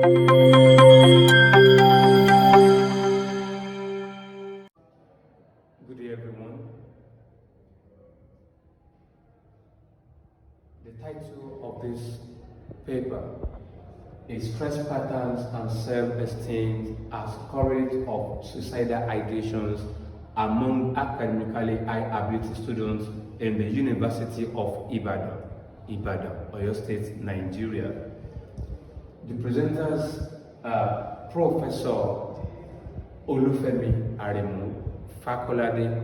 Good day, everyone. The title of this paper is Stress Patterns and Self-Esteem as Courage of Suicidal Ideations Among Academically High Ability Students in the University of Ibadan, Oyo State, Nigeria. The presenters are Professor Olufemi Aremu, Fakolade,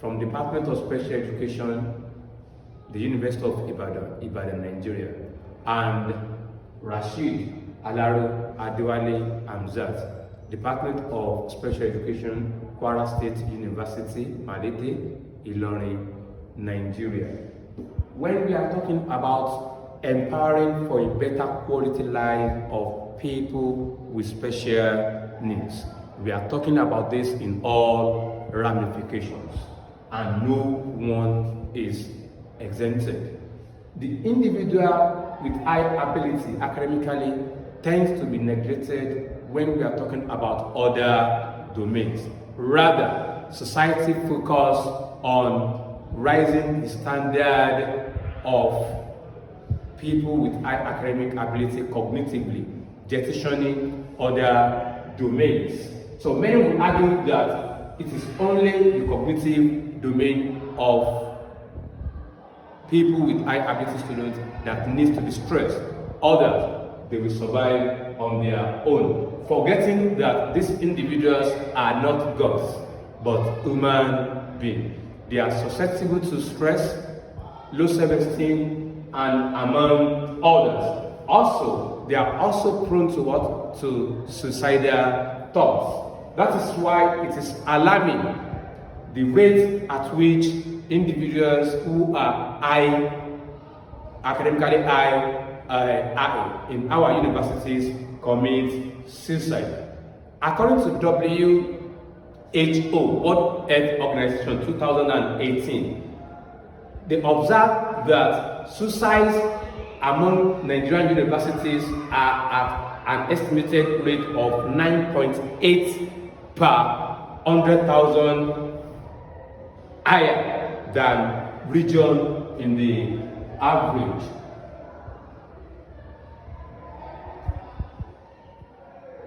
from Department of Special Education, the University of Ibadan, Nigeria, and Rasheed Hamzat, Department of Special Education, Kwara State University, Malete, Ilorin, Nigeria. When we are talking about empowering for a better quality life of people with special needs, we are talking about this in all ramifications, and no one is exempted. The individual with high ability academically tends to be neglected when we are talking about other domains. Rather, society focus on rising the standard of people with high academic ability cognitively, jettisoning other domains. So many will argue that it is only the cognitive domain of people with high ability students that needs to be stressed. Others, they will survive on their own, forgetting that these individuals are not gods, but human beings. They are susceptible to stress, low self-esteem, and among others. Also, they are also prone to what? To suicidal thoughts. That is why it is alarming the rate at which individuals who are academically high in our universities commit suicide. According to WHO, World Health Organization 2018, they observed that suicides among Nigerian universities are at an estimated rate of 9.8 per 100,000, higher than region in the average.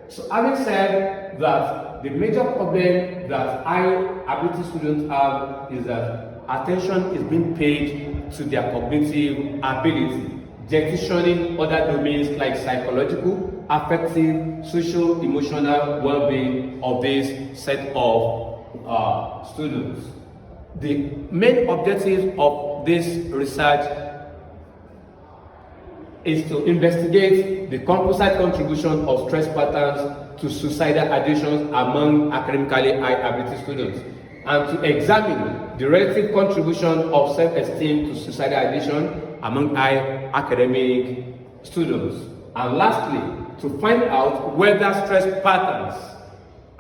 So having said that, the major problem that high ability students have is that attention is being paid to their cognitive ability, jettisoning other domains like psychological, affective, social, emotional well-being of this set of students. The main objective of this research is to investigate the composite contribution of stress patterns to suicidal ideations among academically high ability students, and to examine the relative contribution of self-esteem to suicidal ideation among high academic students. And lastly, to find out whether stress patterns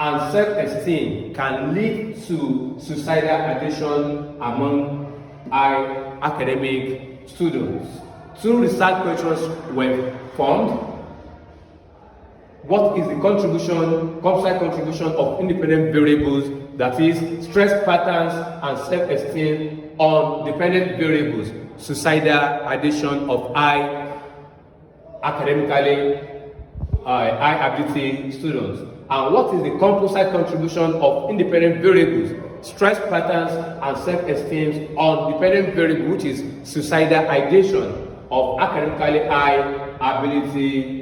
and self-esteem can lead to suicidal ideation among high academic students. Two research questions were formed. What is the composite contribution of independent variables, that is, stress patterns and self-esteem, on dependent variables, suicidal ideation of high academically high ability students? And what is the composite contribution of independent variables, stress patterns and self-esteem, on dependent variable, which is suicidal ideation of academically high ability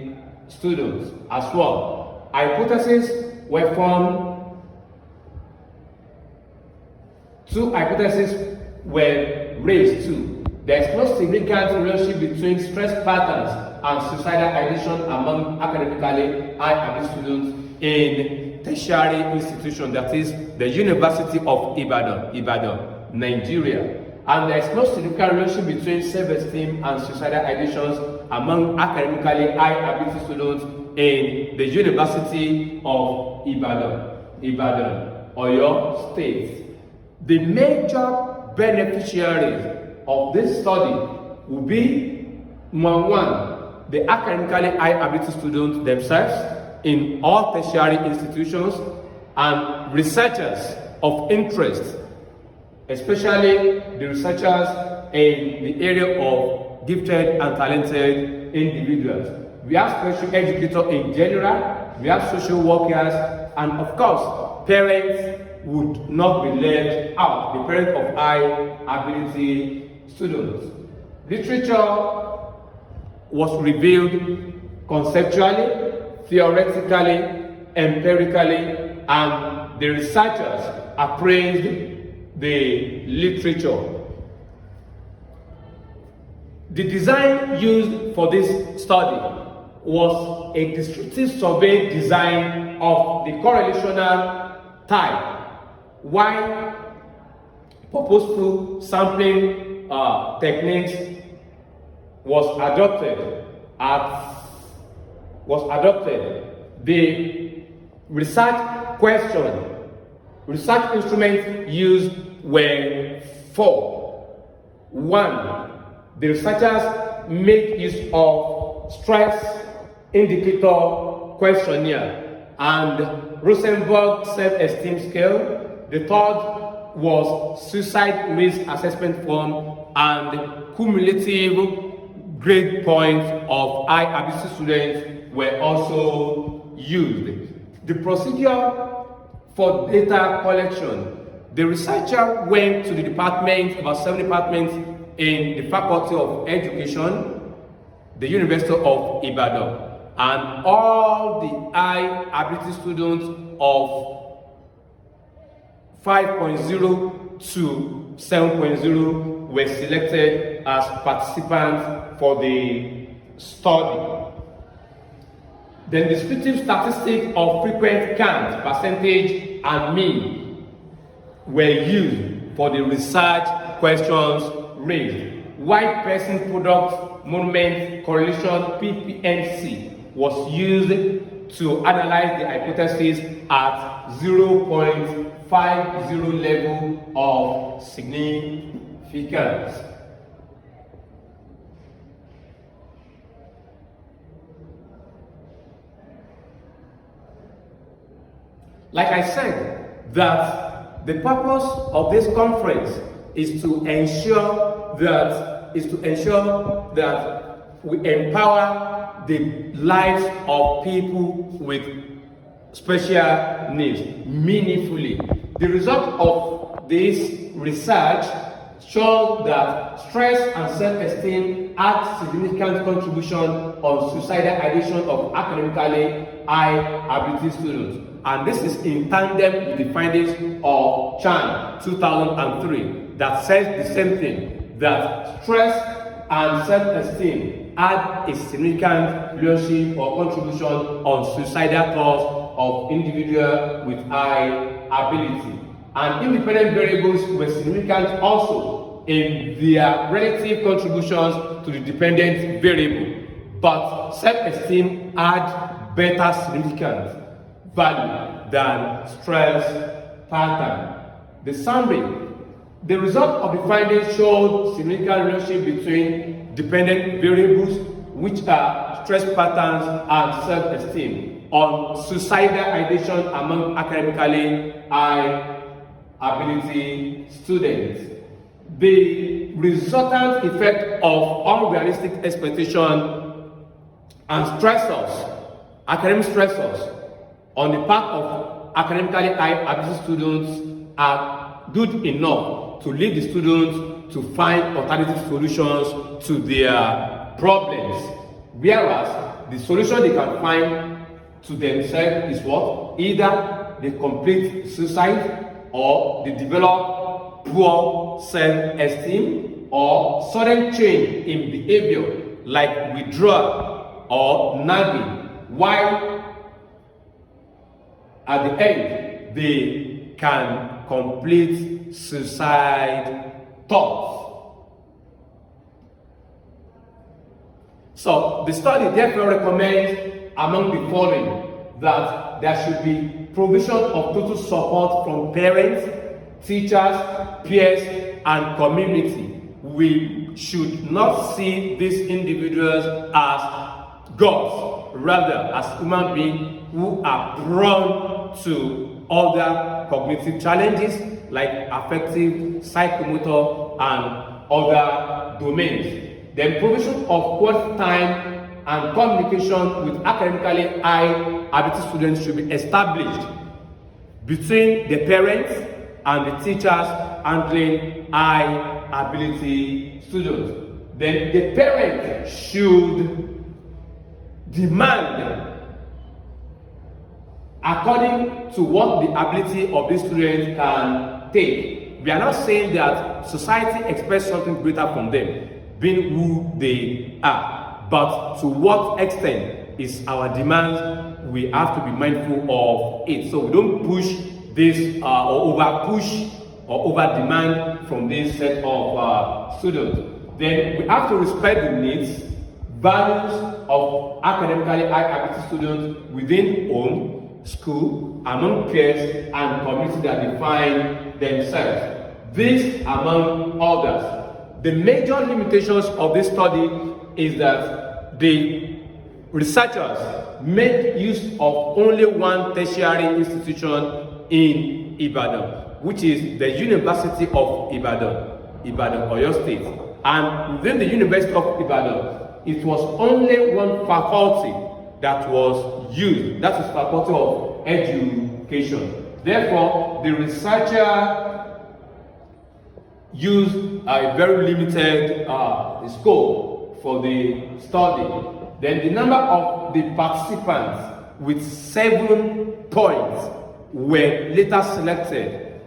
students as well? Hypotheses were formed. Two hypotheses were raised too. There is no significant relationship between stress patterns and suicidal ideation among academically high ability students in tertiary institutions, that is, the University of Ibadan, Nigeria. And there is no significant relationship between self-esteem and suicidal ideations among academically high ability students in the University of Ibadan, Oyo State. The major beneficiaries of this study will be, number one, the academically high ability students themselves in all tertiary institutions and researchers of interest, especially the researchers in the area of gifted and talented individuals. We have special educators in general, we have social workers, and of course, parents would not be left out, the parents of high ability students. Literature was revealed conceptually, theoretically, empirically, and the researchers appraised the literature. The design used for this study was a descriptive survey design of the correlational type, while purposeful sampling techniques was adopted. The research instruments used were four. One, the researchers made use of stress indicator questionnaire and Rosenberg self-esteem scale. The third was suicide risk assessment form and cumulative grade points of high ability students were also used. The procedure for data collection, the researcher went to the department, about 7 departments in the Faculty of Education, the University of Ibadan, and all the high ability students of 5.0 to 7.0 were selected as participants for the study. The descriptive statistics of frequent count, percentage, and mean were used for the research questions raised. White person product monument correlation PPNC was used to analyze the hypothesis at 0.50 level of significance. Like I said, that the purpose of this conference is to ensure that we empower the lives of people with special needs meaningfully. The result of this research shows that stress and self-esteem had significant contribution on suicidal ideation of academically high ability students. And this is in tandem with the findings of Chan 2003 that says the same thing, that stress and self-esteem had a significant relationship or contribution on suicidal thoughts of individuals with high ability. And independent variables were significant also in their relative contributions to the dependent variable. But self-esteem had better significance value than stress pattern. The summary. The result of the findings showed significant relationship between dependent variables, which are stress patterns and self-esteem, on suicidal ideation among academically high ability students. The resultant effect of unrealistic expectation and stressors, academic stressors, on the part of academically high ability students are good enough to lead the students to find alternative solutions to their problems. Whereas the solution they can find to themselves is what? Either they complete suicide, or they develop poor self-esteem, or sudden change in behavior like withdrawal or nagging, while at the end they can complete suicide thoughts. So the study therefore recommends among the following that there should be provision of total support from parents, teachers, peers, and community. We should not see these individuals as gods, rather as human beings who are prone to other cognitive challenges like affective, psychomotor, and other domains. The provision of quality time and communication with academically high ability students should be established between the parents and the teachers handling high ability students. Then the parents should demand according to what the ability of these students can take. We are not saying that society expects something greater from them, being who they are, but to what extent is our demand? We have to be mindful of it, so we don't push this or over push or over demand from this set of students. Then we have to respect the needs, values of academically high ability students within home, school, among peers, and community that define themselves. This among others. The major limitations of this study is that the researchers made use of only one tertiary institution in Ibadan, which is the University of Ibadan, Oyo State. And within the University of Ibadan, it was only one faculty that was used, that is Faculty of Education. Therefore, the researcher used a very limited scope for the study. Then the number of the participants with 7 points were later selected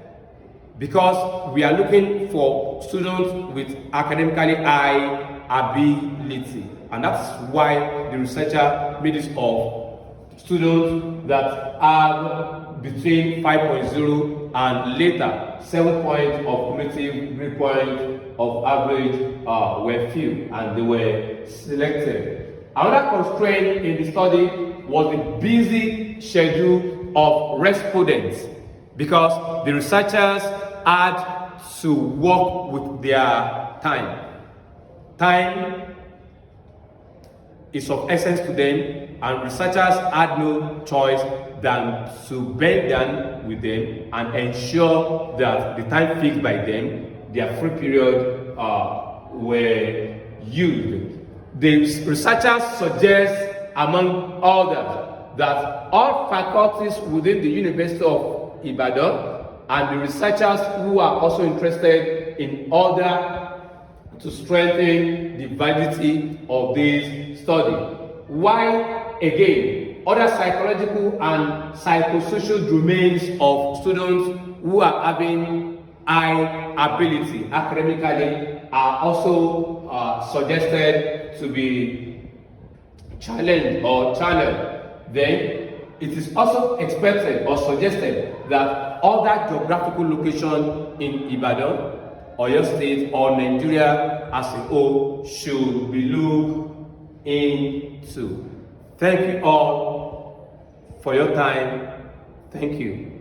because we are looking for students with academically high ability, and that's why the researcher made use of students that have between 5.0 and later 7 points of cumulative grade point of average were few, and they were selected. Another constraint in the study was the busy schedule of respondents, because the researchers had to work with their time. Time is of essence to them, and researchers had no choice than to bend down with them and ensure that the time fixed by them, their free period, were used. The researchers suggest, among others, that all faculties within the University of Ibadan and the researchers who are also interested in order to strengthen the validity of this study. While again, other psychological and psychosocial domains of students who are having high ability academically are also suggested to be challenged or channeled. Then it is also expected or suggested that other geographical locations in Ibadan, Oyo State, or Nigeria as a whole should be looked into. Thank you all for your time. Thank you.